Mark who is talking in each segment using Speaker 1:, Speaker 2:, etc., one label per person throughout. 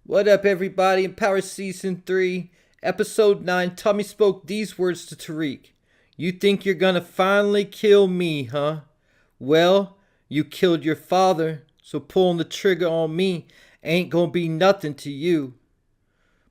Speaker 1: What up, everybody? In Power Season 3, Episode 9, Tommy spoke these words to Tariq. You think you're gonna finally kill me, huh? Well, you killed your father, so pulling the trigger on me ain't gonna be nothing to you.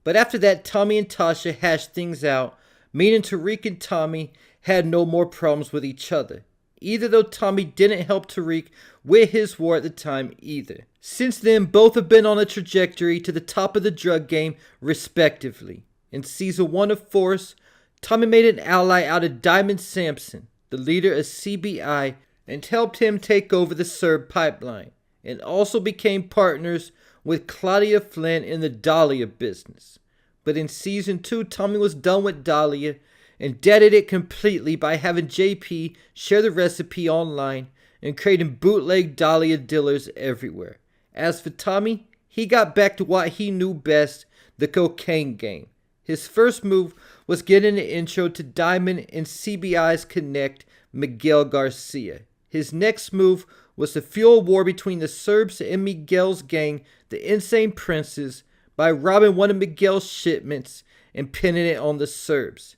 Speaker 1: But after that, Tommy and Tasha hashed things out, meaning Tariq and Tommy had no more problems with each other. Either though Tommy didn't help Tariq with his war at the time either. Since then, both have been on a trajectory to the top of the drug game, respectively. In Season 1 of Force, Tommy made an ally out of Diamond Sampson, the leader of CBI, and helped him take over the Serb pipeline, and also became partners with Claudia Flynn in the Dahlia business. But in Season 2, Tommy was done with Dahlia and deaded it completely by having JP share the recipe online and creating bootleg Dahlia dealers everywhere. As for Tommy, he got back to what he knew best, the cocaine game. His first move was getting an intro to Diamond and CBI's connect, Miguel Garcia. His next move was to fuel a war between the Serbs and Miguel's gang, the Insane Princes, by robbing one of Miguel's shipments and pinning it on the Serbs.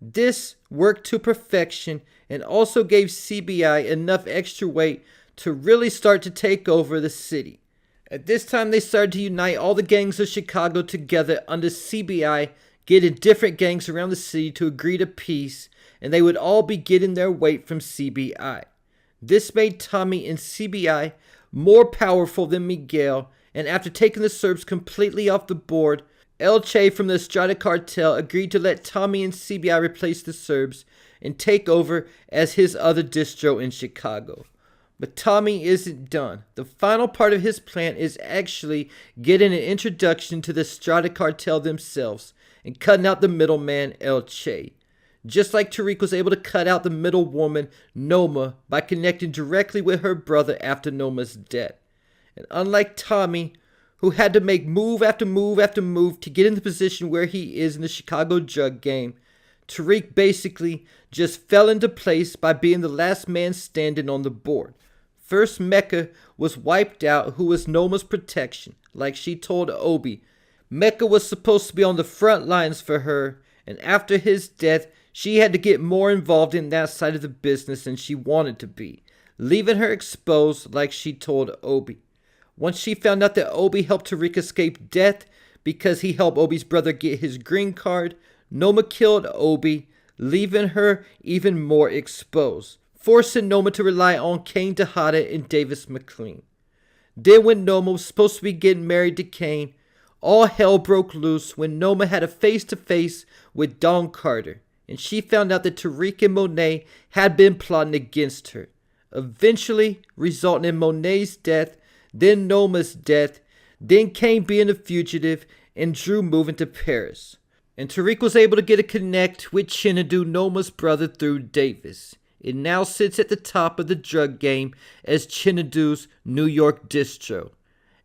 Speaker 1: This worked to perfection and also gave CBI enough extra weight to really start to take over the city. At this time, they started to unite all the gangs of Chicago together under CBI, getting different gangs around the city to agree to peace, and they would all be getting their weight from CBI. This made Tommy and CBI more powerful than Miguel, and after taking the Serbs completely off the board, El Che from the Estrada cartel agreed to let Tommy and CBI replace the Serbs and take over as his other distro in Chicago. But Tommy isn't done. The final part of his plan is actually getting an introduction to the Estrada cartel themselves and cutting out the middleman El Che. Just like Tariq was able to cut out the middle woman, Noma, by connecting directly with her brother after Noma's death. And unlike Tommy, who had to make move after move after move to get in the position where he is in the Chicago drug game, Tariq basically just fell into place by being the last man standing on the board. First, Mecca was wiped out, who was Noma's protection, like she told Obi. Mecca was supposed to be on the front lines for her, and after his death, she had to get more involved in that side of the business than she wanted to be, leaving her exposed like she told Obi. Once she found out that Obi helped Tariq escape death because he helped Obi's brother get his green card, Noma killed Obi, leaving her even more exposed, forcing Noma to rely on Kane Tejada and Davis McLean. Then when Noma was supposed to be getting married to Kane, all hell broke loose when Noma had a face-to-face with Dawn Carter, and she found out that Tariq and Monet had been plotting against her, eventually resulting in Monet's death, then Noma's death, then Kane being a fugitive, and Drew moving to Paris. And Tariq was able to get a connect with Chinadu, Noma's brother, through Davis. It now sits at the top of the drug game as Chinadu's New York distro.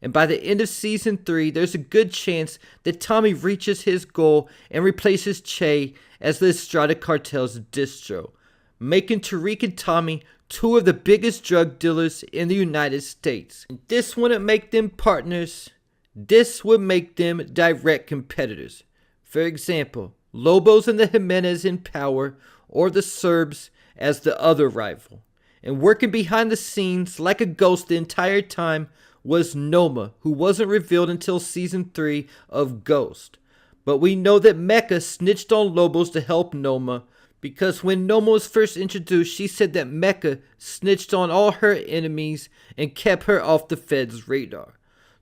Speaker 1: And by the end of Season 3, there's a good chance that Tommy reaches his goal and replaces Che as the Estrada cartel's distro, making Tariq and Tommy two of the biggest drug dealers in the United States. And this wouldn't make them partners. This would make them direct competitors. For example, Lobos and the Jimenez in power, or the Serbs as the other rival. And working behind the scenes like a ghost the entire time was Noma, who wasn't revealed until Season 3 of Ghost. But we know that Mecca snitched on Lobos to help Noma, because when Noma was first introduced, she said that Mecca snitched on all her enemies and kept her off the Fed's radar.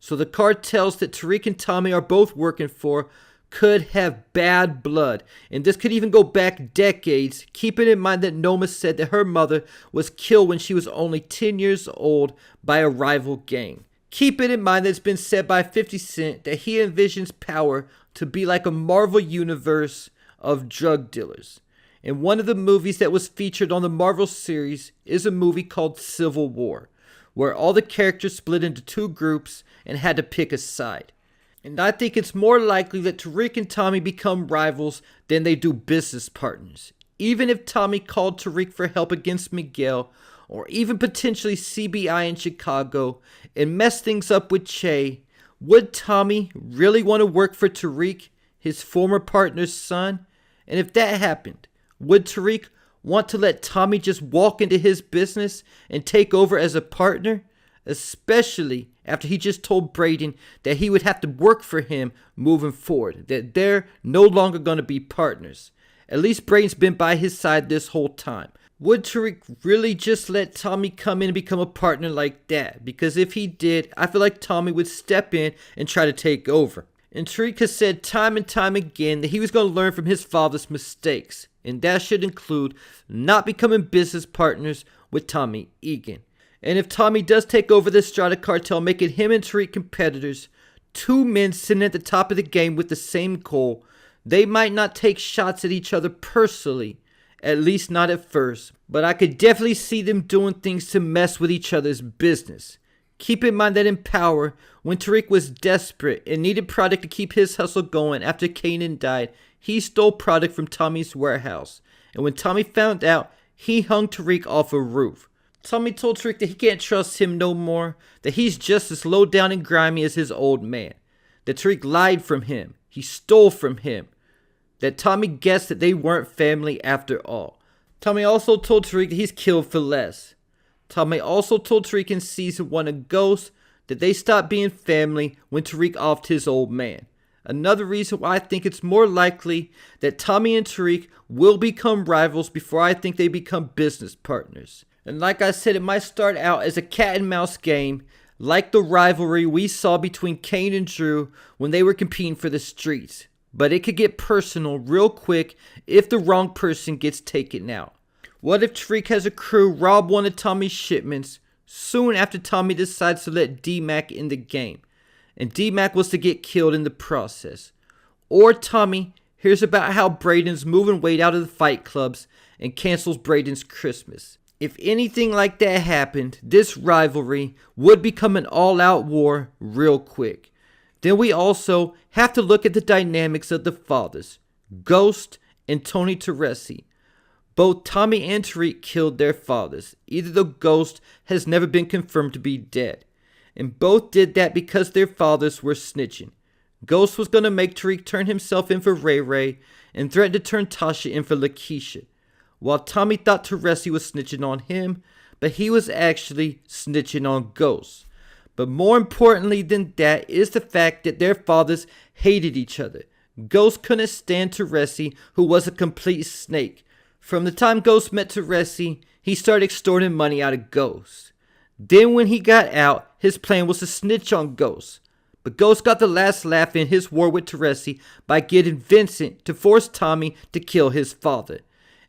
Speaker 1: So the cartels that Tariq and Tommy are both working for could have bad blood, and this could even go back decades, keeping in mind that Noma said that her mother was killed when she was only 10 years old by a rival gang. Keep it in mind that it's been said by 50 Cent that he envisions power to be like a Marvel universe of drug dealers. And one of the movies that was featured on the Marvel series is a movie called Civil War, where all the characters split into two groups and had to pick a side. And I think it's more likely that Tariq and Tommy become rivals than they do business partners. Even if Tommy called Tariq for help against Miguel, or even potentially CBI in Chicago, and messed things up with Che, Would Tommy really want to work for Tariq, his former partner's son? And if that happened, would Tariq want to let Tommy just walk into his business and take over as a partner? Especially after he just told Braden that he would have to work for him moving forward, that they're no longer going to be partners. At least Braden's been by his side this whole time. Would Tariq really just let Tommy come in and become a partner like that? Because if he did, I feel like Tommy would step in and try to take over. And Tariq has said time and time again that he was going to learn from his father's mistakes. And that should include not becoming business partners with Tommy Egan. And if Tommy does take over the Strata cartel, making him and Tariq competitors, two men sitting at the top of the game with the same goal, they might not take shots at each other personally, at least not at first, but I could definitely see them doing things to mess with each other's business. Keep in mind that in Power, when Tariq was desperate and needed product to keep his hustle going after Kanan died, he stole product from Tommy's warehouse. And when Tommy found out, he hung Tariq off a roof. Tommy told Tariq that he can't trust him no more, that he's just as low down and grimy as his old man, that Tariq lied from him, he stole from him, that Tommy guessed that they weren't family after all. Tommy also told Tariq that he's killed for less. Tommy also told Tariq in season 1 of Ghost that they stopped being family when Tariq offed his old man. Another reason why I think it's more likely that Tommy and Tariq will become rivals before I think they become business partners. And like I said, it might start out as a cat and mouse game, like the rivalry we saw between Kane and Drew when they were competing for the streets. But it could get personal real quick if the wrong person gets taken out. What if Tariq has a crew rob one of Tommy's shipments soon after Tommy decides to let D-Mac in the game, and D-Mac was to get killed in the process? Or Tommy hears about how Braden's moving weight out of the fight clubs and cancels Braden's Christmas. If anything like that happened, this rivalry would become an all-out war real quick. Then we also have to look at the dynamics of the fathers, Ghost and Tony Teresi. Both Tommy and Tariq killed their fathers, either though Ghost has never been confirmed to be dead. And both did that because their fathers were snitching. Ghost was going to make Tariq turn himself in for Ray Ray and threatened to turn Tasha in for Lakeisha, while Tommy thought Teresi was snitching on him, but he was actually snitching on Ghost. But more importantly than that is the fact that their fathers hated each other. Ghost couldn't stand Teresi, who was a complete snake. From the time Ghost met Teresi, he started extorting money out of Ghost. Then when he got out, his plan was to snitch on Ghost. But Ghost got the last laugh in his war with Teresi by getting Vincent to force Tommy to kill his father.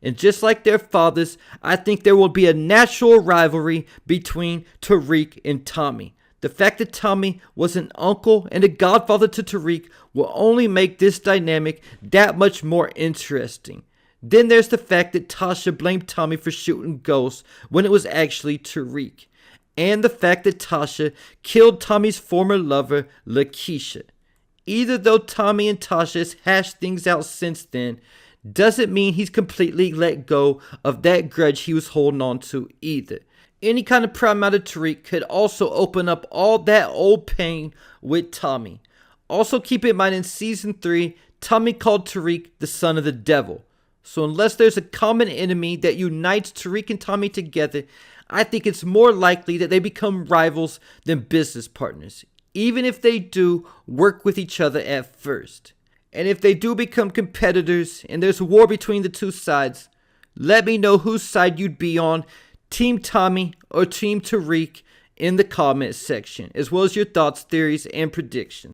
Speaker 1: And just like their fathers, I think there will be a natural rivalry between Tariq and Tommy. The fact that Tommy was an uncle and a godfather to Tariq will only make this dynamic that much more interesting. Then there's the fact that Tasha blamed Tommy for shooting Ghost when it was actually Tariq. And the fact that Tasha killed Tommy's former lover, Lakeisha. Either though Tommy and Tasha has hashed things out since then, doesn't mean he's completely let go of that grudge he was holding on to either. Any kind of problem out of Tariq could also open up all that old pain with Tommy. Also keep in mind in season 3, Tommy called Tariq the son of the devil. So unless there's a common enemy that unites Tariq and Tommy together, I think it's more likely that they become rivals than business partners, even if they do work with each other at first. And if they do become competitors and there's a war between the two sides, let me know whose side you'd be on, Team Tommy or Team Tariq, in the comments section, as well as your thoughts, theories, and predictions.